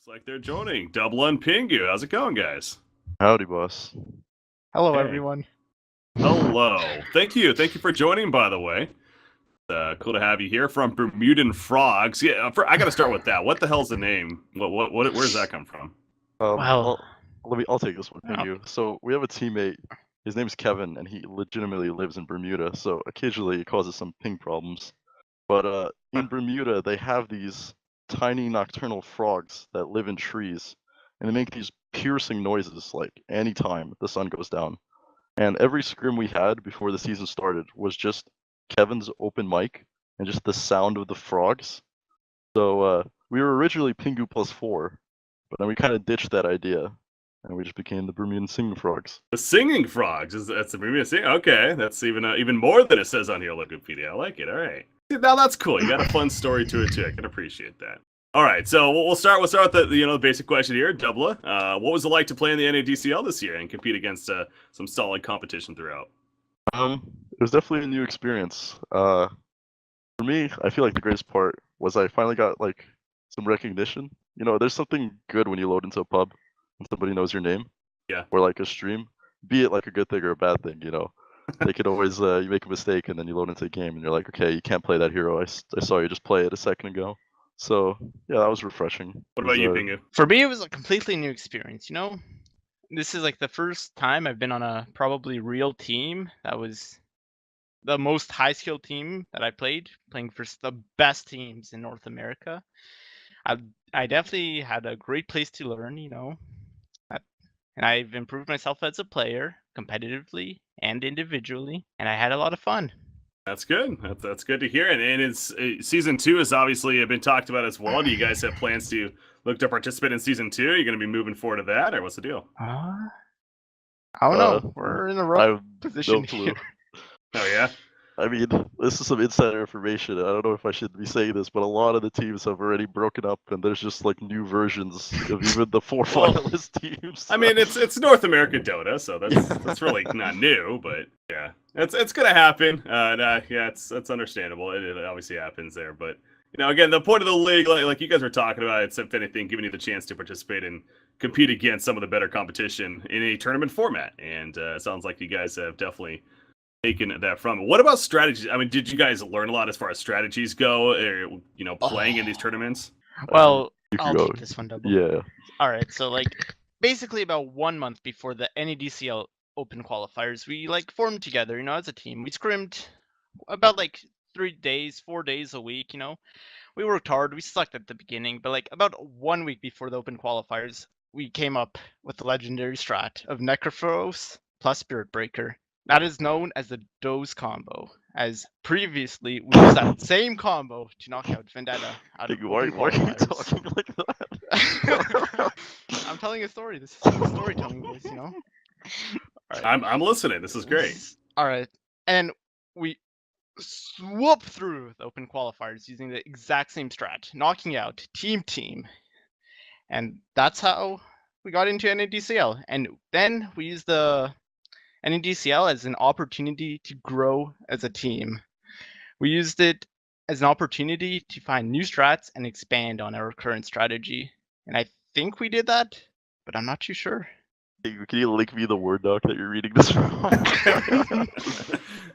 Looks like they're joining. DoublA and Pingu. How's it going, guys? Howdy, boss. Hello, Hey. everyone. Hello. Thank you. Thank you for joining, by the way. Cool to have you here from Bermudan Frogs. Yeah, I got to start with that. What the hell's the name? Where does that come from? Well, I'll take this one, Yeah. Pingu. So we have a teammate. His name's Kevin, and he legitimately lives in Bermuda. So occasionally it causes some ping problems. But in Bermuda, they have these tiny nocturnal frogs that live in trees, and they make these piercing noises like anytime the sun goes down. And every scrim we had before the season started was just Kevin's open mic and just the sound of the frogs. So we were originally Pingu +4, but then we kind of ditched that idea, and we just became the Bermudan Singing Frogs. The Singing Frogs. That's the Bermudan Singing. Okay, that's even more than it says on here, Wikipedia. I like it. All right. Now that's cool. You got a fun story to it too. I can appreciate that. All right, so we'll start with the basic question here. DoublA, what was it like to play in the NADCL this year and compete against some solid competition throughout? It was definitely a new experience. For me, I feel like the greatest part was I finally got like some recognition. You know, there's something good when you load into a pub and somebody knows your name. Yeah. Or like a stream, be it like a good thing or a bad thing. You know, they could always you make a mistake and then you load into a game and you're like, okay, you can't play that hero. I saw you just play it a second ago. So yeah, that was refreshing. What about you, Pingu? for me, it was a completely new experience. You know, this is like the first time I've been on a probably real team that was the most high-skilled team that I played, playing for the best teams in North America. I definitely had a great place to learn. You know, and I've improved myself as a player, competitively and individually, and I had a lot of fun. That's good. That's good to hear. And it's season 2 has obviously been talked about as well. Do you guys have plans to look to participate in season 2? Are you going to be moving forward to that, or what's the deal? I don't know. We're in a rough position no clue. here. Oh yeah. I mean, this is some insider information. I don't know if I should be saying this, but a lot of the teams have already broken up, and there's just like new versions of even the 4 finalist teams. I mean, it's North America Dota, so that's really not new, but yeah, it's gonna happen. Yeah, it's understandable. It obviously happens there, but you know, again, the point of the league, like you guys were talking about, it's if anything, giving you the chance to participate and compete against some of the better competition in a tournament format, and it sounds like you guys have definitely taken that from it. What about strategies? I mean, did you guys learn a lot as far as strategies go, or, you know, playing in these tournaments? Well, You can I'll go. take this one, Double. Yeah. All right, so like basically about 1 month before the NADCL Open qualifiers, we like formed together, you know, as a team. We scrimmed about like 3 days, 4 days a week, you know. We worked hard. We sucked at the beginning, but like about 1 week before the Open qualifiers, we came up with the legendary strat of Necrophos plus Spirit Breaker. That is known as the Dose combo, as previously we used that same combo to knock out Vendetta out of Why Open are you qualifiers. talking like that? I'm telling a story. This is storytelling voice, you know. All right. I'm listening. This is great. All right, and we swoop through the Open qualifiers using the exact same strat, knocking out team, and that's how we got into NADCL. And then we used the NADCL as an opportunity to grow as a team. We used it as an opportunity to find new strats and expand on our current strategy. And I think we did that, but I'm not too sure. Can you link me the Word doc that you're reading this from?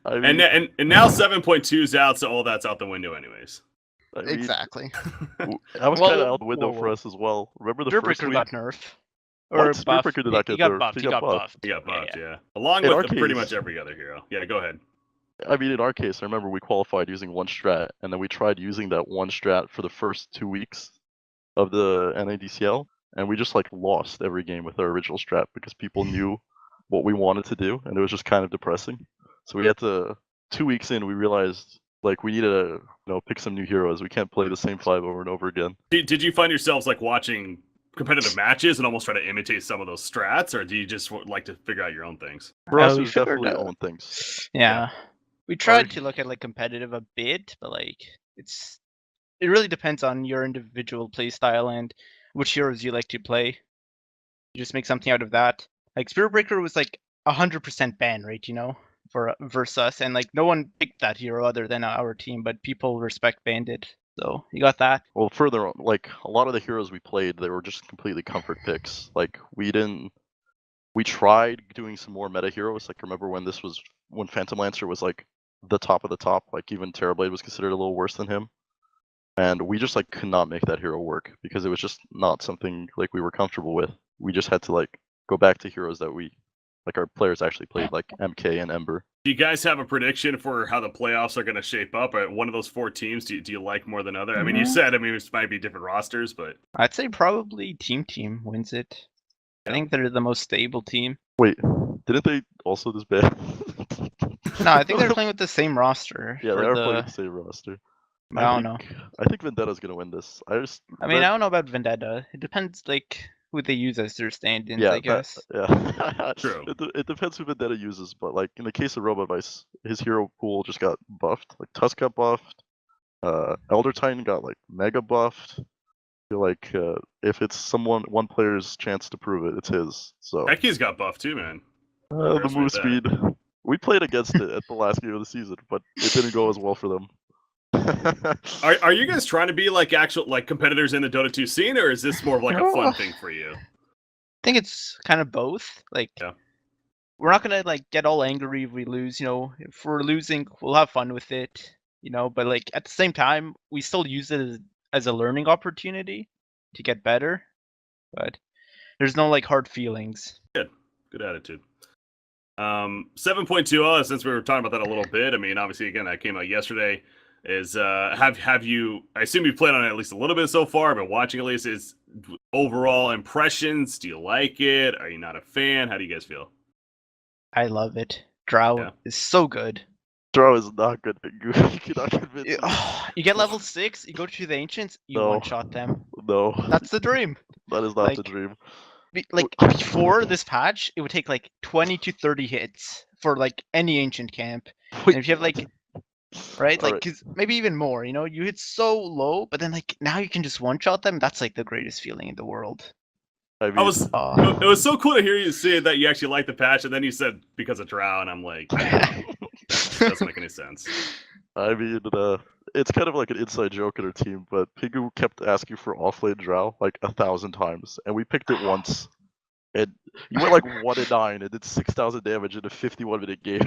I mean, and now 7.2 is out, so all that's out the window anyways. I mean, Exactly. that was Well, kind of out the window for whoa. us as well. Remember the Spirit first Breaker week? got nerfed. What? Or Spirit buffed. Breaker did not get He got nerfed. buffed. He got buffed. He got Yeah, buffed, yeah. Along In with our pretty case- much every other hero. Yeah, go ahead. I mean, in our case, I remember we qualified using one strat, and then we tried using that one strat for the first 2 weeks of the NADCL, and we just like lost every game with our original strat because people knew what we wanted to do, and it was just kind of depressing. So we had to 2 weeks in, we realized like we needed to pick some new heroes. We can't play the same 5 over and over again. Did you find yourselves like watching competitive matches and almost try to imitate some of those strats, or do you just like to figure out your own things? For us, we it was figured definitely out- own things. Yeah. We tried to look at like competitive a bit, but like it really depends on your individual play style and which heroes you like to play. You just make something out of that. Like Spirit Breaker was like 100% ban rate, you know, for versus us, and like no one picked that hero other than our team, but people respect Bandit. So you got that. Well, further on, like a lot of the heroes we played, they were just completely comfort picks. Like we tried doing some more meta heroes. Like remember when Phantom Lancer was like the top of the top. Like even Terrorblade was considered a little worse than him. And we just like could not make that hero work because it was just not something like we were comfortable with. We just had to like go back to heroes that our players actually played, like MK and Ember. Do you guys have a prediction for how the playoffs are going to shape up? One of those 4 teams, do you like more than other? I mean, you said, it might be different rosters, but I'd say probably Team wins it. I think they're the most stable team. Wait, didn't they also disband? No, I think they're playing with the same roster. Yeah, they are playing with the same roster. I don't know. I think Vendetta's gonna win this. I mean, I don't know about Vendetta. It depends, like, who they use as their stand-ins, I guess. True. It depends who Vendetta uses, but like in the case of Robovice, his hero pool just got buffed. Like Tusk got buffed. Elder Titan got like mega buffed. I feel like if it's one player's chance to prove it, it's his. So Becky's got buffed too, man. the move speed. We played against it at the last game of the season, but it didn't go as well for them. Are you guys trying to be like actual like competitors in the Dota 2 scene, or is this more of like a fun thing for you? I think it's kind of both. Like, we're not gonna like get all angry if we lose. You know, if we're losing, we'll have fun with it. You know, but like at the same time, we still use it as a learning opportunity to get better. But there's no like hard feelings. Good attitude. 7.20, since we were talking about that a little bit. I mean, obviously, again, that came out yesterday. Is have you? I assume you've played on it at least a little bit so far, but watching at least, is overall impressions. Do you like it? Are you not a fan? How do you guys feel? I love it. Drow is so good. Drow is not good. You cannot convince me. You get level 6, you go to the Ancients, you one-shot them. No. That's the dream. That is not the dream. Like before this patch, it would take like 20 to 30 hits for like any Ancient camp. And if you have like cause maybe even more, you know, you hit so low, but then like now you can just one-shot them. That's like the greatest feeling in the world. I mean, it was so cool to hear you say that you actually liked the patch, and then you said because of Drow, and I'm like, that doesn't make any sense. I mean, it's kind of like an inside joke in our team, but Pingu kept asking for offlane Drow like 1,000 times, and we picked it once. And you went like 1-9 and did 6,000 damage in a 51-minute game.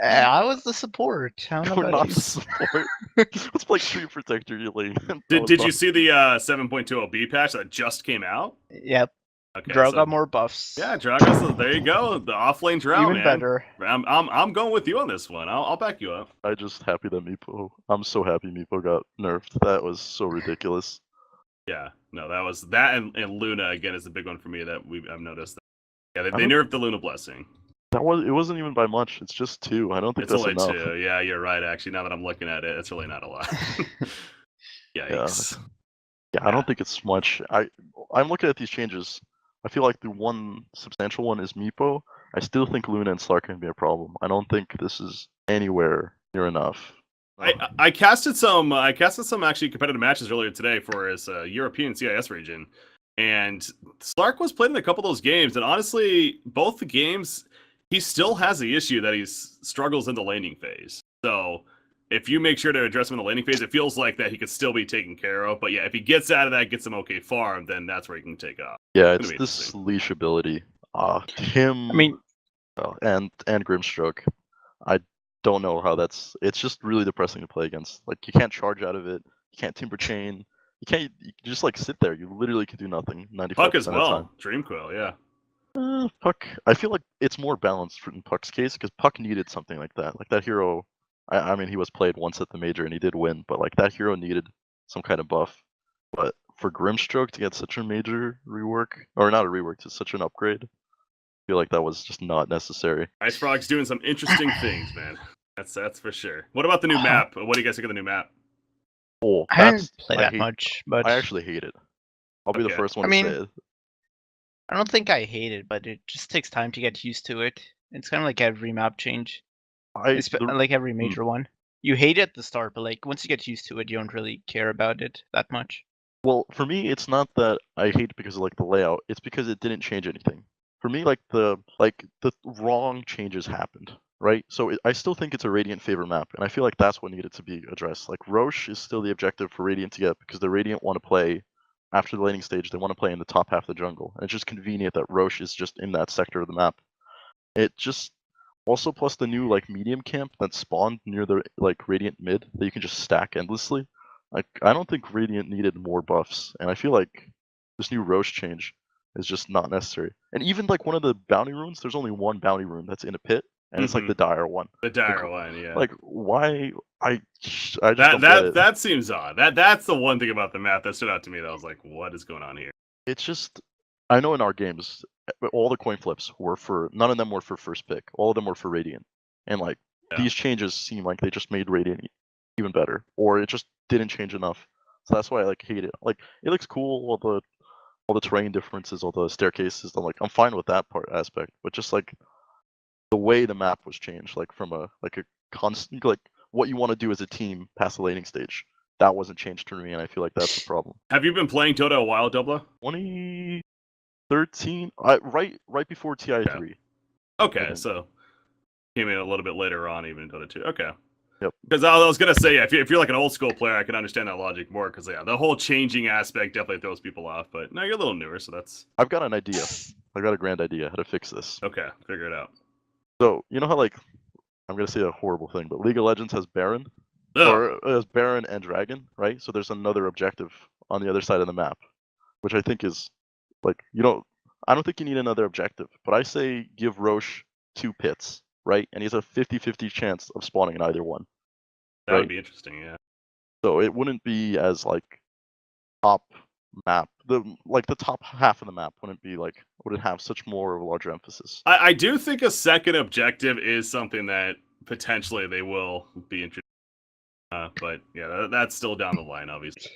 I was the support. I don't know about not the support. Let's play Tree Protector, you lame. Did you see the 7.20 B patch that just came out? Yep. Okay, Drow got more buffs. Yeah, Drow got there you go. The offlane Drow, even better. I'm going with you on this one. I'll back you up. I'm just happy that I'm so happy Meepo got nerfed. That was so ridiculous. Yeah, no, that was that, and Luna again is the big one for me that I've noticed. Yeah, they nerfed the Luna Blessing. It wasn't even by much. It's just 2. I don't think that's enough. It's only 2. Yeah, you're right. Actually, now that I'm looking at it, it's really not a lot. Yikes. Yeah, I don't think it's much. I'm looking at these changes. I feel like the one substantial one is Meepo. I still think Luna and Slark can be a problem. I don't think this is anywhere near enough. I casted some actually competitive matches earlier today for his European CIS region, and Slark was playing in a couple of those games, and honestly, both the games he still has the issue that he struggles in the laning phase. So if you make sure to address him in the laning phase, it feels like that he could still be taken care of. But yeah, if he gets out of that, gets some okay farm, then that's where he can take off. Yeah, it's this leash ability. Him. I mean, and Grimstroke. I don't know how it's just really depressing to play against. Like you can't charge out of it. You can't timber chain. You just like sit there. You literally can do nothing. 95% Puck as of the time. Dreamcoil, yeah. Puck. I feel like it's more balanced in Puck's case because Puck needed something like that. Like that hero. I mean, he was played once at the major and he did win, but like that hero needed some kind of buff. But for Grimstroke to get such a major rework, or not a rework, just such an upgrade, I feel like that was just not necessary. Ice Frog's doing some interesting things, man. That's for sure. What about the new map? What do you guys think of the new map? Oh, I didn't play that much, but I actually hate it. I'll be the first one to say it. I don't think I hate it, but it just takes time to get used to it. It's kind of like every map change. Like every major one. You hate it at the start, but like once you get used to it, you don't really care about it that much. Well, for me, it's not that I hate it because of like the layout. It's because it didn't change anything. For me, like the wrong changes happened. right? So I still think it's a Radiant favor map, and I feel like that's what needed to be addressed. Like Roche is still the objective for Radiant to get because the Radiant want to play after the laning stage. They want to play in the top half of the jungle, and it's just convenient that Roche is just in that sector of the map. It just also plus the new like medium camp that spawned near the like Radiant mid that you can just stack endlessly. Like I don't think Radiant needed more buffs, and I feel like this new Roche change is just not necessary. And even like one of the bounty runes, there's only one bounty rune that's in a pit, and it's like the dire one. The dire one, yeah. Like why? I just don't get it. That seems odd. That's the one thing about the map that stood out to me. That I was like, what is going on here? It's just I know in our games, all the coin flips were for none of them were for first pick. All of them were for Radiant, and like these changes seem like they just made Radiant even better, or it just didn't change enough. So that's why I like hate it. Like it looks cool, all the terrain differences, all the staircases. I'm fine with that part aspect, but just like the way the map was changed, like from a constant like what you want to do as a team past the laning stage, that wasn't changed for me, and I feel like that's the problem. Have you been playing Dota a while, DoublA? 2013, right before TI3. Okay, so came in a little bit later on, even in Dota 2. Okay. Yep. Because I was gonna say, if you're like an old school player, I can understand that logic more. Because the whole changing aspect definitely throws people off. But no, you're a little newer, so that's. I've got an idea. I've got a grand idea how to fix this. Okay, figure it out. So you know how like I'm gonna say a horrible thing, but League of Legends has Baron, Ugh. or has Baron and Dragon, right? So there's another objective on the other side of the map, which I think is like I don't think you need another objective, but I say give Roche 2 pits, right? And he has a 50-50 chance of spawning in either one. That would be interesting, yeah. So it wouldn't be as like top map. The top half of the map wouldn't have such more of a larger emphasis. I do think a second objective is something that potentially they will be interested in. But yeah, that's still down the line, obviously.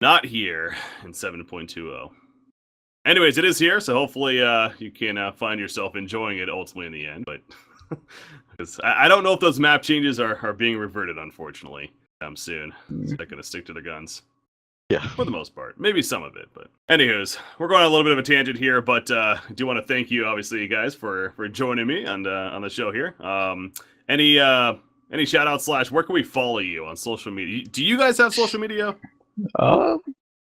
Not here in 7.20. Anyways, it is here, so hopefully you can find yourself enjoying it ultimately in the end. But because I don't know if those map changes are being reverted, unfortunately, soon. So they're going to stick to their guns. Yeah. For the most part. Maybe some of it, but anywho's, we're going on a little bit of a tangent here, but I do want to thank you, obviously, you guys, for joining me on the show here. Any shout outs / where can we follow you on social media? Do you guys have social media?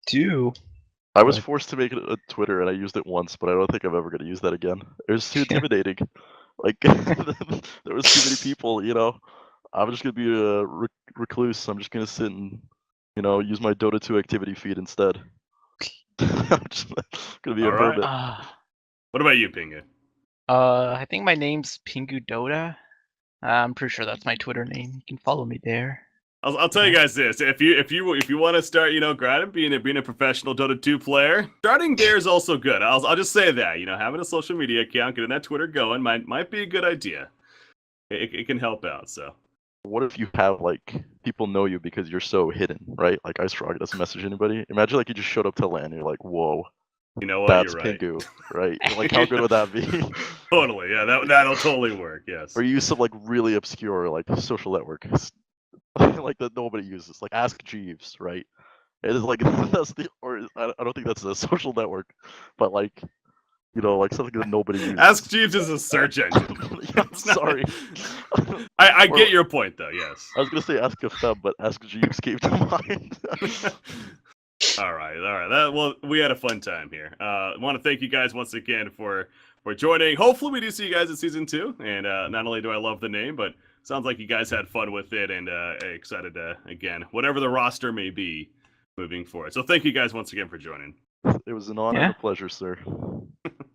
Do. I was forced to make it a Twitter, and I used it once, but I don't think I'm ever going to use that again. It was too intimidating. Like, there was too many people, I'm just going to be a recluse. I'm just going to sit and, use my Dota 2 activity feed instead. I'm just going to be a hermit. What about you, Pingu? I think my name's Pingu Dota. I'm pretty sure that's my Twitter name. You can follow me there. I'll tell you guys this: if you want to start, grinding, being a professional Dota 2 player, starting there is also good. I'll just say that having a social media account, getting that Twitter going might be a good idea. It can help out. So, what if you have people know you because you're so hidden, right? Like Ice Frog doesn't message anybody. Imagine you just showed up to LAN and you're like, whoa. You know what? That's you're right. Pingu, right? How good would that be? Totally, yeah. That'll totally work. Yes. Or use some really obscure social network. That nobody uses, Ask Jeeves, right? It is that's I don't think that's a social network, but something that nobody uses. Ask Jeeves is a search engine. Sorry. I get your point though. Yes. I was gonna say Ask a Feb, but Ask Jeeves came to mind. All right. Well, we had a fun time here. I want to thank you guys once again for joining. Hopefully, we do see you guys in season 2. And not only do I love the name, but sounds like you guys had fun with it and excited to, again, whatever the roster may be moving forward. So thank you guys once again for joining. It was an honor and a pleasure, sir.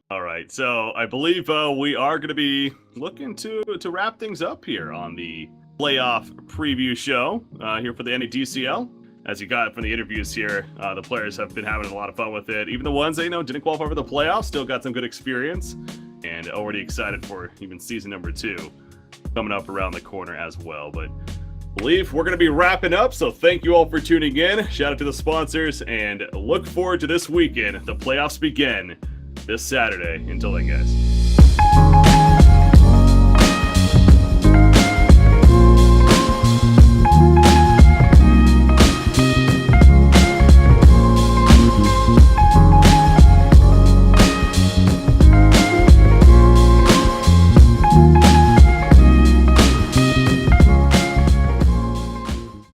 All right. So I believe we are going to be looking to wrap things up here on the playoff preview show here for the NADCL. As you got from the interviews here, the players have been having a lot of fun with it. Even the ones that didn't qualify for the playoffs still got some good experience and already excited for even season number 2 coming up around the corner as well. But I believe we're going to be wrapping up, so thank you all for tuning in. Shout out to the sponsors, and look forward to this weekend. The playoffs begin this Saturday. Until then, guys.